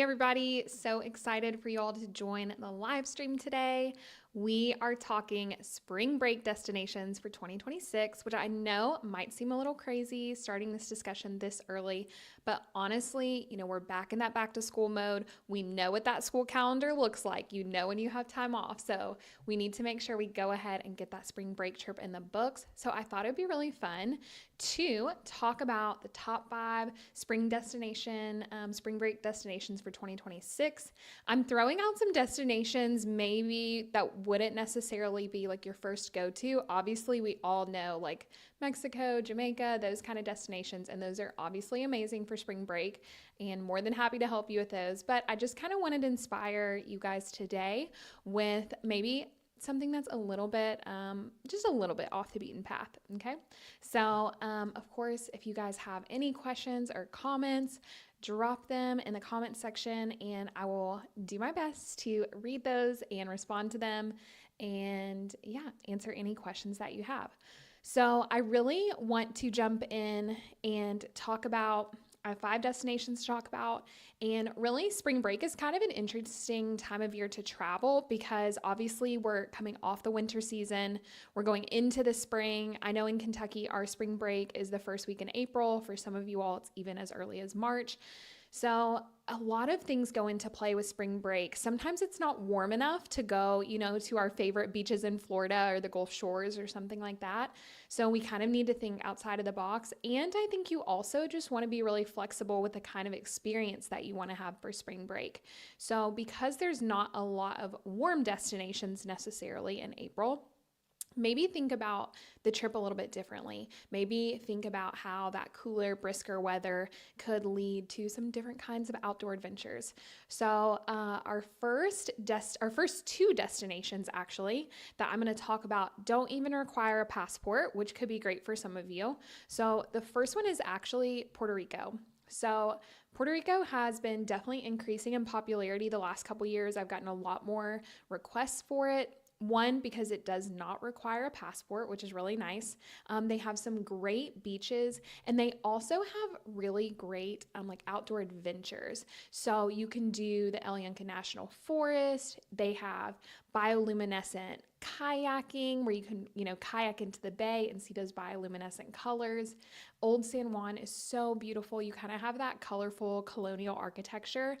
everybody. So excited for you all to join the live stream today. We are talking spring break destinations for 2026, which I know might seem a little crazy starting this discussion this early, but honestly, we're back in that back to school mode. We know what that school calendar looks like. You know when you have time off. So we need to make sure we go ahead and get that spring break trip in the books. So I thought it'd be really fun to talk about the top 5 spring break destinations for 2026. I'm throwing out some destinations maybe that wouldn't necessarily be like your first go-to. Obviously, we all know like Mexico, Jamaica, those kind of destinations, and those are obviously amazing for spring break and more than happy to help you with those. But I just kind of wanted to inspire you guys today with maybe something that's a little bit, just a little bit off the beaten path. Okay. So, of course, if you guys have any questions or comments, drop them in the comment section and I will do my best to read those and respond to them and answer any questions that you have. So I really want to jump in and talk about I have 5 destinations to talk about. And really, spring break is kind of an interesting time of year to travel because obviously we're coming off the winter season. We're going into the spring. I know in Kentucky, our spring break is the first week in April. For some of you all, it's even as early as March. So a lot of things go into play with spring break. Sometimes it's not warm enough to go, to our favorite beaches in Florida or the Gulf Shores or something like that. So we kind of need to think outside of the box. And I think you also just want to be really flexible with the kind of experience that you want to have for spring break. So because there's not a lot of warm destinations necessarily in April, maybe think about the trip a little bit differently. Maybe think about how that cooler, brisker weather could lead to some different kinds of outdoor adventures. So our first 2 destinations actually that I'm going to talk about don't even require a passport, which could be great for some of you. So the first one is actually Puerto Rico. So Puerto Rico has been definitely increasing in popularity the last couple years. I've gotten a lot more requests for it. One, because it does not require a passport, which is really nice. They have some great beaches and they also have really great like outdoor adventures. So you can do the El Yunque National Forest. They have bioluminescent kayaking where you can, kayak into the bay and see those bioluminescent colors. Old San Juan is so beautiful. You kind of have that colorful colonial architecture,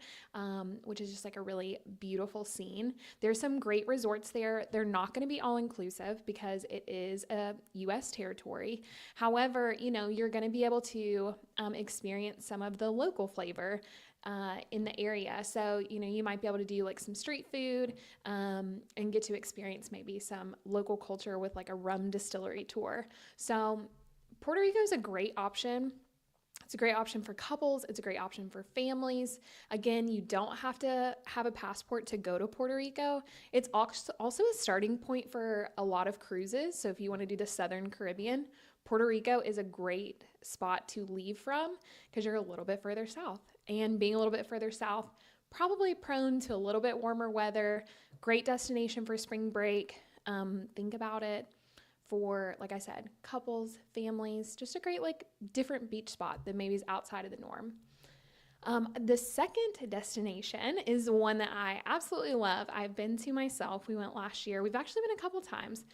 which is just like a really beautiful scene. There's some great resorts there. They're not going to be all inclusive because it is a U.S. territory. However, you're going to be able to experience some of the local flavor in the area. So, you might be able to do like some street food and get to experience maybe some local culture with like a rum distillery tour. So Puerto Rico is a great option. It's a great option for couples. It's a great option for families. Again, you don't have to have a passport to go to Puerto Rico. It's also a starting point for a lot of cruises. So if you want to do the Southern Caribbean, Puerto Rico is a great spot to leave from because you're a little bit further south. And being a little bit further south, probably prone to a little bit warmer weather. Great destination for spring break. Think about it for, like I said, couples, families, just a great like different beach spot that maybe is outside of the norm. The second destination is one that I absolutely love. I've been to myself. We went last year. We've actually been a couple times,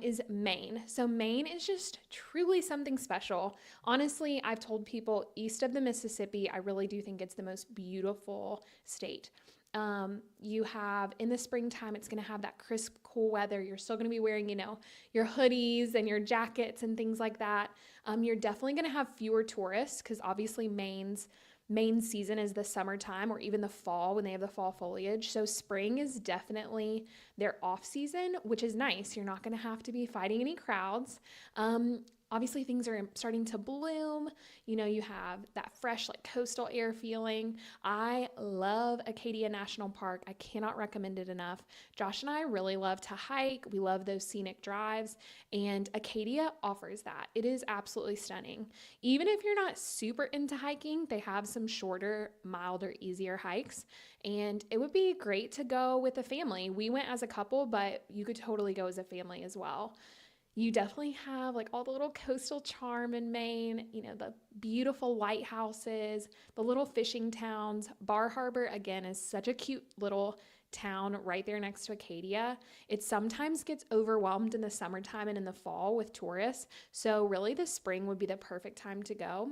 is Maine. So Maine is just truly something special. Honestly, I've told people east of the Mississippi, I really do think it's the most beautiful state. You have in the springtime, it's going to have that crisp, cool weather. You're still going to be wearing, your hoodies and your jackets and things like that. You're definitely going to have fewer tourists because obviously Maine's main season is the summertime or even the fall when they have the fall foliage. So spring is definitely their off season, which is nice. You're not going to have to be fighting any crowds. Obviously, things are starting to bloom. You have that fresh, like coastal air feeling. I love Acadia National Park. I cannot recommend it enough. Josh and I really love to hike. We love those scenic drives, and Acadia offers that. It is absolutely stunning. Even if you're not super into hiking, they have some shorter, milder, easier hikes, and it would be great to go with a family. We went as a couple, but you could totally go as a family as well. You definitely have like all the little coastal charm in Maine, the beautiful lighthouses, the little fishing towns. Bar Harbor, again, is such a cute little town right there next to Acadia. It sometimes gets overwhelmed in the summertime and in the fall with tourists. So, really, the spring would be the perfect time to go.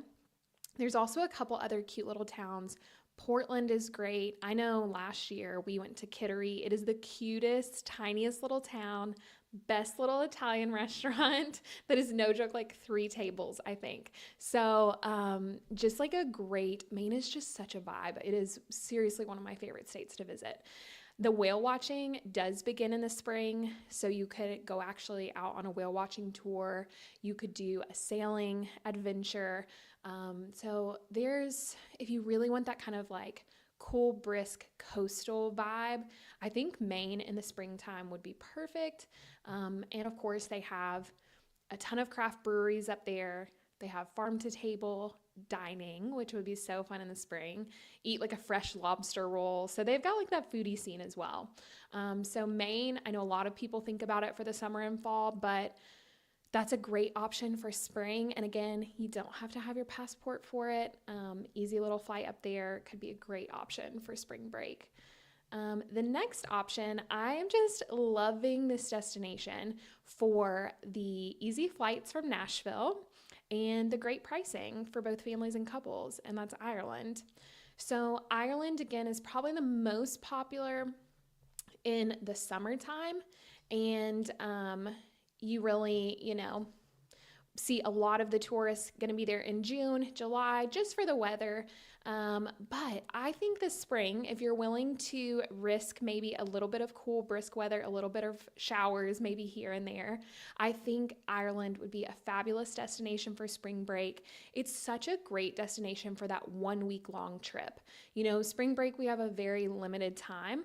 There's also a couple other cute little towns. Portland is great. I know last year we went to Kittery. It is the cutest, tiniest little town, best little Italian restaurant that is no joke, like 3 tables, I think. So, just like a great, Maine is just such a vibe. It is seriously one of my favorite states to visit. The whale watching does begin in the spring, so you could go actually out on a whale watching tour. You could do a sailing adventure. So if you really want that kind of like cool, brisk coastal vibe, I think Maine in the springtime would be perfect. And of course, they have a ton of craft breweries up there. They have farm to table dining, which would be so fun in the spring. Eat like a fresh lobster roll. So they've got like that foodie scene as well. So Maine, I know a lot of people think about it for the summer and fall, but that's a great option for spring. And again, you don't have to have your passport for it. Easy little flight up there could be a great option for spring break. The next option, I am just loving this destination for the easy flights from Nashville and the great pricing for both families and couples, and that's Ireland. So Ireland, again, is probably the most popular in the summertime, and you really, see a lot of the tourists going to be there in June, July, just for the weather. But I think this spring, if you're willing to risk maybe a little bit of cool, brisk weather, a little bit of showers, maybe here and there, I think Ireland would be a fabulous destination for spring break. It's such a great destination for that 1 week long trip. Spring break, we have a very limited time.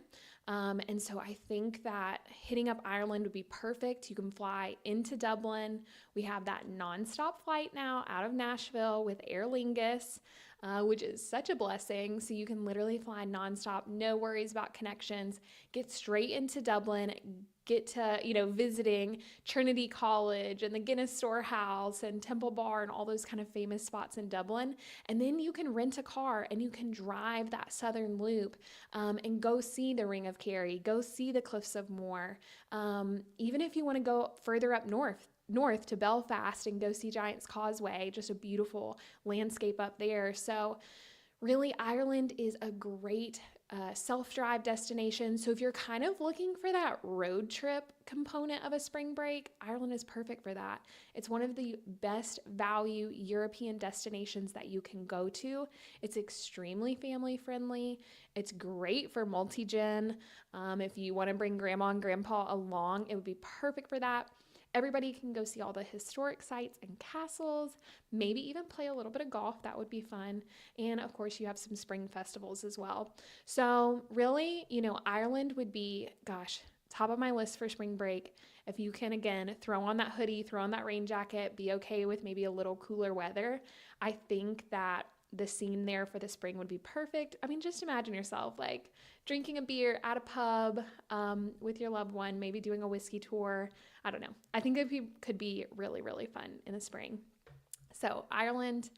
And so I think that hitting up Ireland would be perfect. You can fly into Dublin. We have that nonstop flight now out of Nashville with Aer Lingus, which is such a blessing. So you can literally fly nonstop, no worries about connections, get straight into Dublin, get to, visiting Trinity College and the Guinness Storehouse and Temple Bar and all those kind of famous spots in Dublin. And then you can rent a car and you can drive that Southern Loop and go see the Ring of Kerry, go see the Cliffs of Moher. Even if you want to go further up north to Belfast and go see Giant's Causeway, just a beautiful landscape up there. So really, Ireland is a great self-drive destination. So if you're kind of looking for that road trip component of a spring break, Ireland is perfect for that. It's one of the best value European destinations that you can go to. It's extremely family friendly. It's great for multi-gen. If you want to bring grandma and grandpa along, it would be perfect for that. Everybody can go see all the historic sites and castles, maybe even play a little bit of golf. That would be fun. And of course, you have some spring festivals as well. So really, Ireland would be, top of my list for spring break. If you can, again, throw on that hoodie, throw on that rain jacket, be okay with maybe a little cooler weather. I think that the scene there for the spring would be perfect. I mean, just imagine yourself like drinking a beer at a pub with your loved one, maybe doing a whiskey tour. I don't know. I think it could be really, really fun in the spring. So Ireland,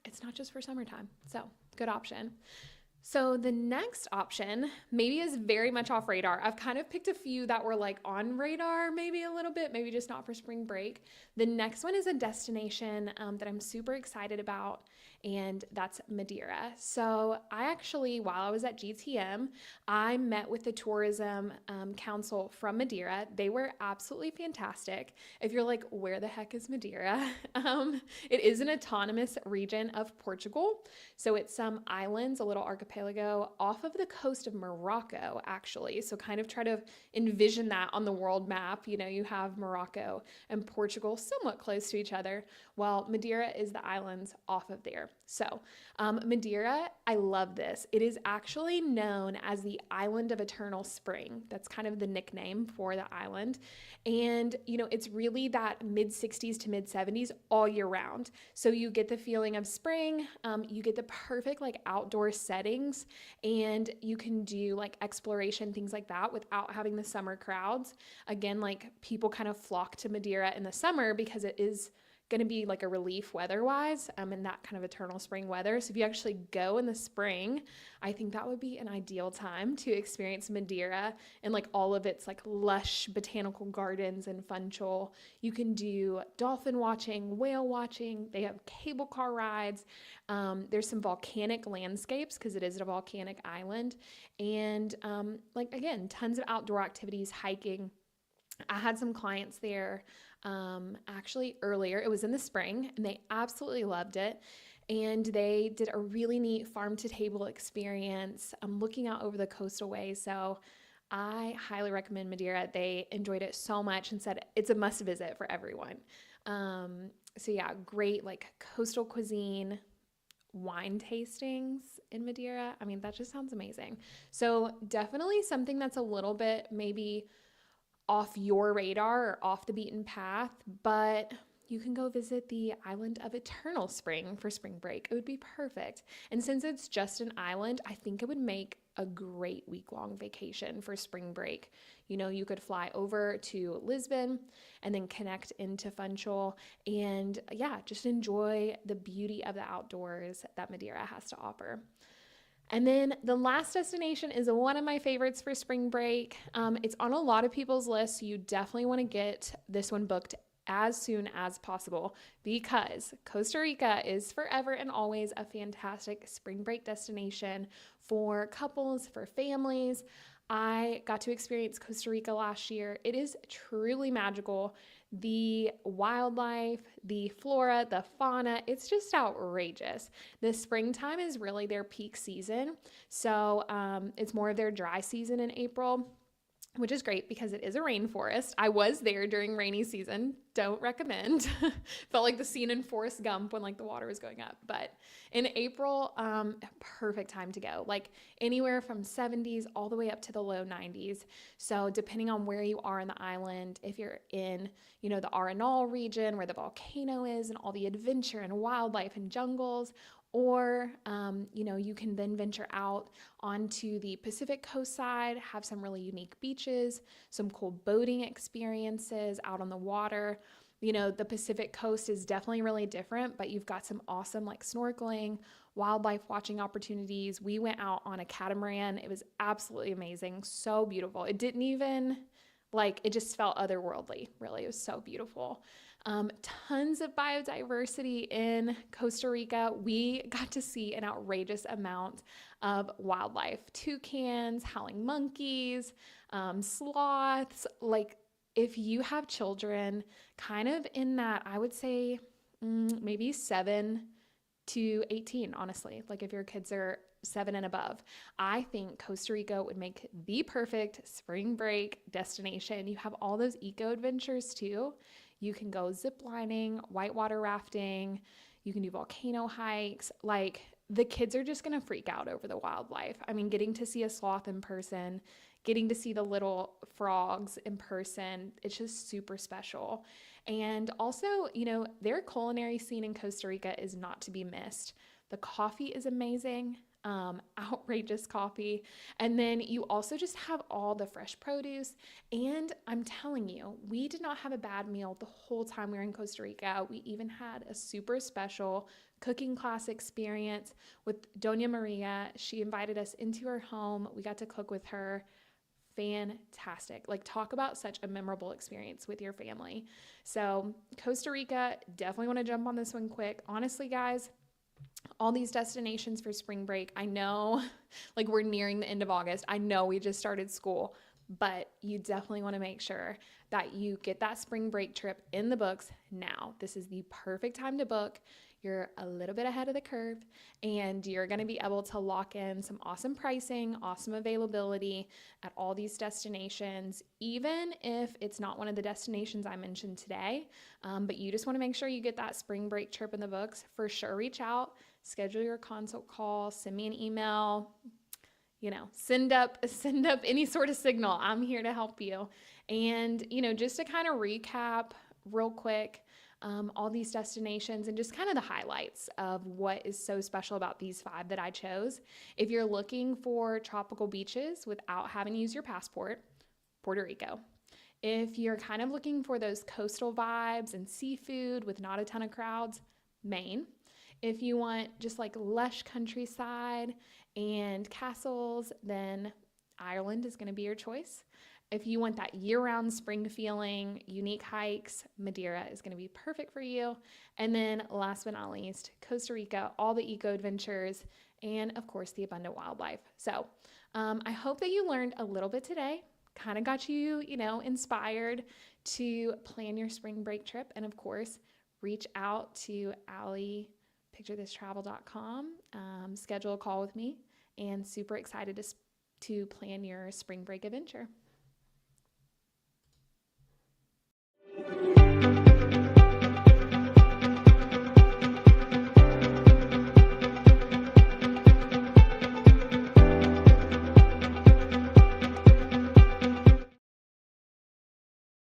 it's not just for summertime. So good option. So the next option maybe is very much off radar. I've kind of picked a few that were like on radar maybe a little bit, maybe just not for spring break. The next one is a destination that I'm super excited about, and that's Madeira. So I actually, while I was at GTM, I met with the tourism council from Madeira. They were absolutely fantastic. If you're like, where the heck is Madeira? It is an autonomous region of Portugal. So it's some islands, a little archipelago off of the coast of Morocco, actually. So kind of try to envision that on the world map. You have Morocco and Portugal somewhat close to each other, while Madeira is the islands off of there. So Madeira, I love this. It is actually known as the Island of Eternal Spring. That's kind of the nickname for the island. And, it's really that mid 60s to mid 70s all year round. So you get the feeling of spring, you get the perfect like outdoor settings, and you can do like exploration, things like that without having the summer crowds. Again, like people kind of flock to Madeira in the summer because it is going to be like a relief weather-wise, in that kind of eternal spring weather. So if you actually go in the spring, I think that would be an ideal time to experience Madeira and like all of its like lush botanical gardens and Funchal. You can do dolphin watching, whale watching. They have cable car rides. There's some volcanic landscapes because it is a volcanic island. And like, again, tons of outdoor activities, hiking. I had some clients there actually earlier. It was in the spring, and they absolutely loved it. And they did a really neat farm to table experience looking out over the coastal way. So I highly recommend Madeira. They enjoyed it so much and said it's a must visit for everyone. So yeah, great like coastal cuisine, wine tastings in Madeira. I mean, that just sounds amazing. So definitely something that's a little bit maybe off your radar or off the beaten path, but you can go visit the Island of Eternal Spring for spring break. It would be perfect. And since it's just an island, I think it would make a great week-long vacation for spring break. You could fly over to Lisbon and then connect into Funchal and yeah, just enjoy the beauty of the outdoors that Madeira has to offer. And then the last destination is one of my favorites for spring break. It's on a lot of people's lists, so you definitely want to get this one booked as soon as possible because Costa Rica is forever and always a fantastic spring break destination for couples, for families. I got to experience Costa Rica last year. It is truly magical. The wildlife, the flora, the fauna, it's just outrageous. The springtime is really their peak season. So it's more of their dry season in April, which is great because it is a rainforest. I was there during rainy season. Don't recommend. Felt like the scene in Forrest Gump when like the water was going up. But in April, perfect time to go. Like anywhere from 70s all the way up to the low 90s. So depending on where you are in the island, if you're in, the Arenal region where the volcano is and all the adventure and wildlife and jungles, or, you can then venture out onto the Pacific coast side, have some really unique beaches, some cool boating experiences out on the water. The Pacific coast is definitely really different, but you've got some awesome like snorkeling, wildlife watching opportunities. We went out on a catamaran. It was absolutely amazing. So beautiful. It didn't even it just felt otherworldly, really. It was so beautiful. Tons of biodiversity in Costa Rica. We got to see an outrageous amount of wildlife, toucans, howling monkeys, sloths. Like if you have children kind of in that, I would say maybe 7 to 18, honestly, like if your kids are 7 and above, I think Costa Rica would make the perfect spring break destination. You have all those eco adventures too. You can go zip lining, whitewater rafting. You can do volcano hikes. Like the kids are just going to freak out over the wildlife. I mean, getting to see a sloth in person, getting to see the little frogs in person, it's just super special. And also, their culinary scene in Costa Rica is not to be missed. The coffee is amazing. Outrageous coffee. And then you also just have all the fresh produce. And I'm telling you, we did not have a bad meal the whole time we were in Costa Rica. We even had a super special cooking class experience with Doña Maria. She invited us into her home. We got to cook with her. Fantastic. Like talk about such a memorable experience with your family. So Costa Rica, definitely want to jump on this one quick. Honestly, guys, all these destinations for spring break. I know like we're nearing the end of August. I know we just started school, but you definitely want to make sure that you get that spring break trip in the books now. This is the perfect time to book. You're a little bit ahead of the curve and you're going to be able to lock in some awesome pricing, awesome availability at all these destinations, even if it's not one of the destinations I mentioned today. But you just want to make sure you get that spring break trip in the books. For sure, reach out. schedule your consult call, send me an email, send up any sort of signal. I'm here to help you. And, just to kind of recap real quick, all these destinations and just kind of the highlights of what is so special about these 5 that I chose. If you're looking for tropical beaches without having to use your passport, Puerto Rico. If you're kind of looking for those coastal vibes and seafood with not a ton of crowds, Maine. If you want just like lush countryside and castles, then Ireland is going to be your choice. If you want that year-round spring feeling, unique hikes, Madeira is going to be perfect for you. And then last but not least, Costa Rica, all the eco adventures, and of course the abundant wildlife. So I hope that you learned a little bit today, kind of got you, inspired to plan your spring break trip. And of course, reach out to Allie, picturethistravel.com, schedule a call with me, and super excited to plan your spring break adventure.